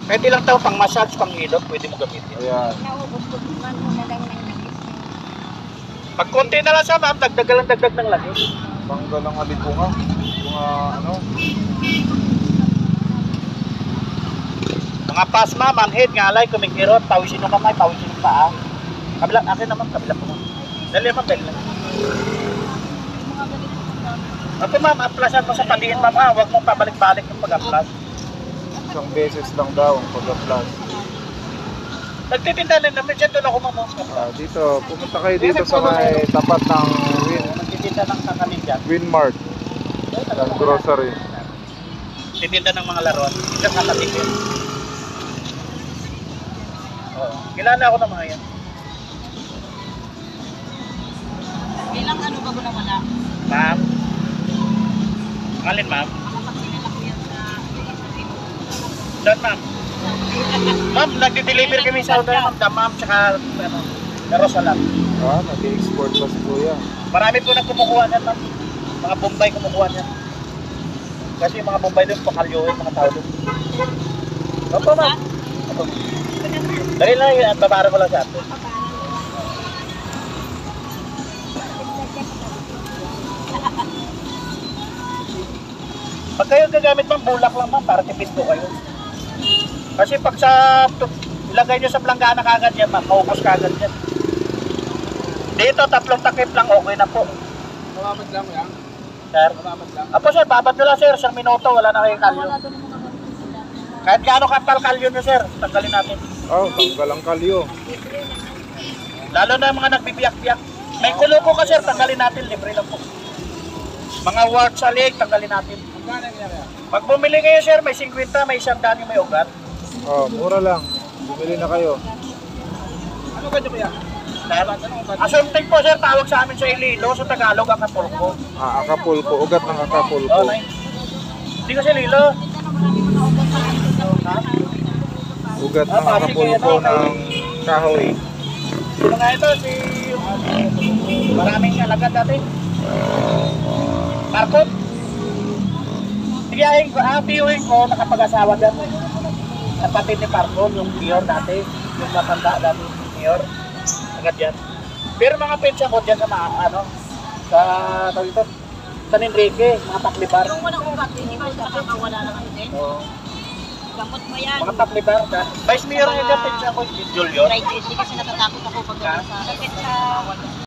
Pwede lang tayo pang massage, pang hilot, pwede mo gamitin. Ayan. Naubos ko man mo na lang ng langis. Pag konti na lang siya ma'am, dagdag ng langis. Tanggal ang alipunga. Mga ano. Mga pasma, manhid, ngalay, kumikirot, pawisin ng kamay, pawisin ng paa. Kabila, akin naman, kabila po ma'am. Dali ma'am, dali lang. Ito ma'am, aplasan mo sa padiin ma'am ha, huwag mong pabalik-balik ng pag-aplas. Isang beses lang daw ang pag-aplas. Nagtitinda na namin dyan, doon ako ma'am. Dito, pumunta kayo dito sa may tapat ng Nagtitinda ng kakanin dyan. Winmart. Ng grocery. Titinda ng mga laruan. Dito kakanin din. Oo. Kilala ako ng mga yan. Ilang ano ba na wala? Ma'am? Alin ma'am? Makapagsinala ko yan sa Saan ma'am? Ma'am, nagdi-deliver kami sa order ma'am. Ma'am, tsaka ano, Jerusalem. Nag-export pa si Kuya. Marami po nang kumukuha niyan ma'am. Mga Bombay kumukuha niyan. Kasi yung mga Bombay doon, pakalyoin, mga tao doon. Opo ma'am. Opo. Dali lang yun, babara ko lang sa atin. Pag kayo gagamit ma'am, bulak lang ma'am, para tipid po kayo. Kasi pag ilagay nyo sa planggana kagad yan ma'am, maubos kagad yan. Dito, 3 takip lang, okay na po. Mamamad lang yan. Sir? Mamamad lang. Apo sir, babad nyo lang sir, 1 minuto, wala na kayong kalyo. Kahit gaano kapal kalyo nyo sir, tanggalin natin. Tanggal ang kalyo. Lalo na yung mga nagbibiyak-biyak. May kulo po ka sir, tanggalin natin, libre lang po. Mga wart sa leg, tanggalin natin. Pag bumili kayo sir, may 50, may 100 yung may ugat. Mura lang. Bumili na kayo. Ano ba ito kaya? Asunting po sir, tawag sa amin sa Iloilo, sa Tagalog, Acapulco. Acapulco. Ugat ng Acapulco. Oh, nice. Hindi kasi Iloilo. Ha? Ugat ng Acapulco ng kahoy. Sino nga ito? Maraming alagad dati. Marcot? Tiyahin ko, tiyuhin ko, nakapag-asawa dyan. Kapatid ni Parcon, yung mayor dati. Yung matanda dati, yung mayor. Agad yan. Pero mga pensya ko dyan sa sa dito, San Enrique, mga taklibar. Yung walang ugat, hindi ba nakakawala lang ano din? Oo. Gamot mo yan. Mga taklibar. Vice mayor nga dyan, pensya ko, Julio. Right, kasi natatakot ako pag sa